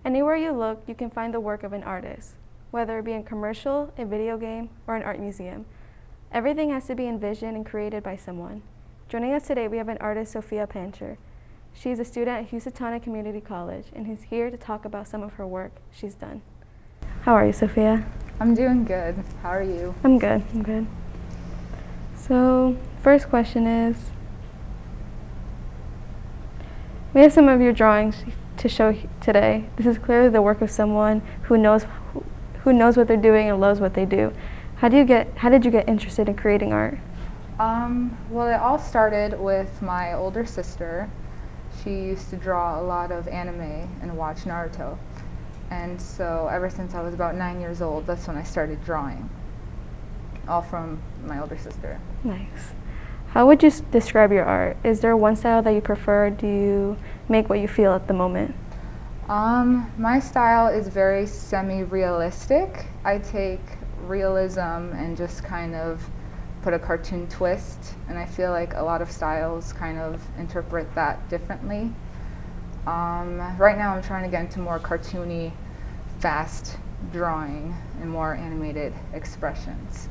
Anywhere you look, you can find the work of an artist, whether it be a commercial, a video game, or an art museum. Everything has to be envisioned and created by someone. Joining us today, we have an artist, Sofia. She's a student at Housatonic Community College, and is here to talk about some of her work she's done. How are you, Sofia? I'm doing good. How are you? I'm good. So, first question is, we have some of your drawings to show today. This is clearly the work of someone who knows what they're doing and loves what they do. How did you get interested in creating art? Well, it all started with my older sister. She used to draw a lot of anime and watch Naruto. And so ever since I was about 9 years old, that's when I started drawing. All from my older sister. Nice. How would you describe your art? Is there one style that you prefer? Do you make what you feel at the moment? My style is very semi-realistic. I take realism and just kind of put a cartoon twist, and I feel like a lot of styles kind of interpret that differently. Right now I'm trying to get into more cartoony, fast drawing and more animated expressions.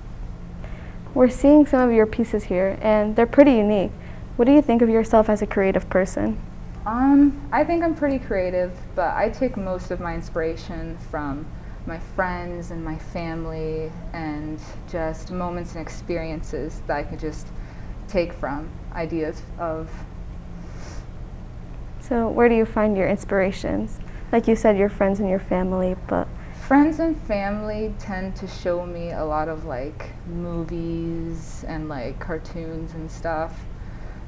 We're seeing some of your pieces here, and they're pretty unique. What do you think of yourself as a creative person? I think I'm pretty creative, but I take most of my inspiration from my friends and my family and just moments and experiences that I could just take from ideas of. So where do you find your inspirations? Like you said, your friends and your family, but friends and family tend to show me a lot of like movies and like cartoons and stuff.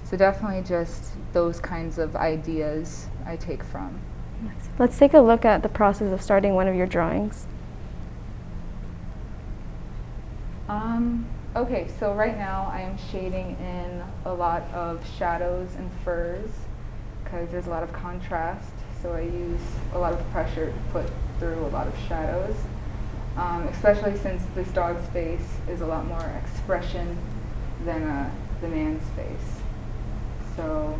So definitely just those kinds of ideas I take from. Let's take a look at the process of starting one of your drawings. Okay, so right now I am shading in a lot of shadows and furs because there's a lot of contrast, so I use a lot of pressure to put through a lot of shadows, especially since this dog's face is a lot more expression than the man's face. So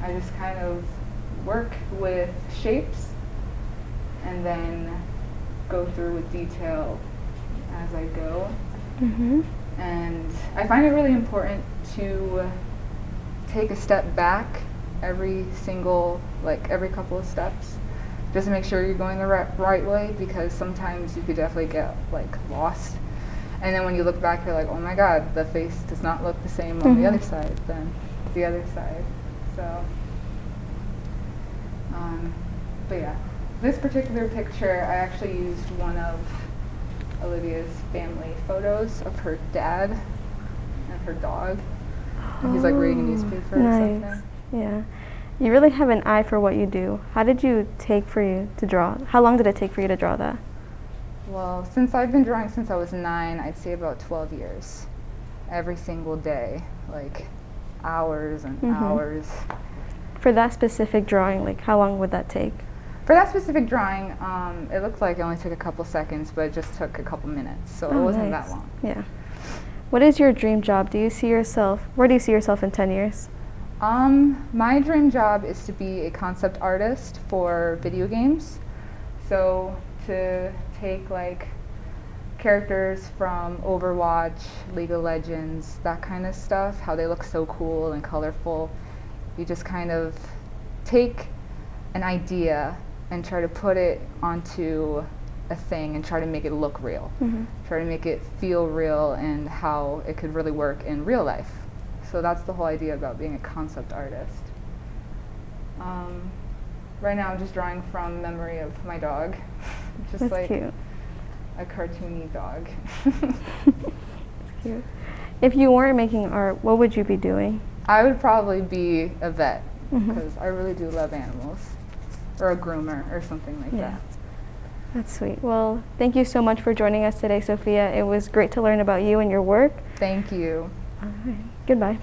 I just kind of work with shapes and then go through with detail as I go. Mm-hmm. And I find it really important to take a step back every couple of steps, just to make sure you're going the right way, because sometimes you could definitely get like lost. And then when you look back, you're like, oh my God, the face does not look the same on the other side than the other side. So, but yeah, this particular picture, I actually used one of Olivia's family photos of her dad and her dog. And he's like reading a newspaper or something. Yeah. You really have an eye for what you do. How long did it take for you to draw that? Well, since I've been drawing since I was 9, I'd say about 12 years. Every single day, like hours and hours. For that specific drawing, like how long would that take? For that specific drawing, it looked like it only took a couple seconds, but it just took a couple minutes, so it wasn't that long. Yeah. What is your dream job? Where do you see yourself in 10 years? My dream job is to be a concept artist for video games. So to take like characters from Overwatch, League of Legends, that kind of stuff, how they look so cool and colorful. You just kind of take an idea and try to put it onto a thing and try to make it look real. Try to make it feel real and how it could really work in real life. So that's the whole idea about being a concept artist. Right now I'm just drawing from memory of my dog. Just That's like cute. A cartoony dog. That's cute. If you weren't making art, what would you be doing? I would probably be a vet because I really do love animals. Or a groomer or something like that. That's sweet. Well, thank you so much for joining us today, Sofia. It was great to learn about you and your work. Thank you. All right. Goodbye.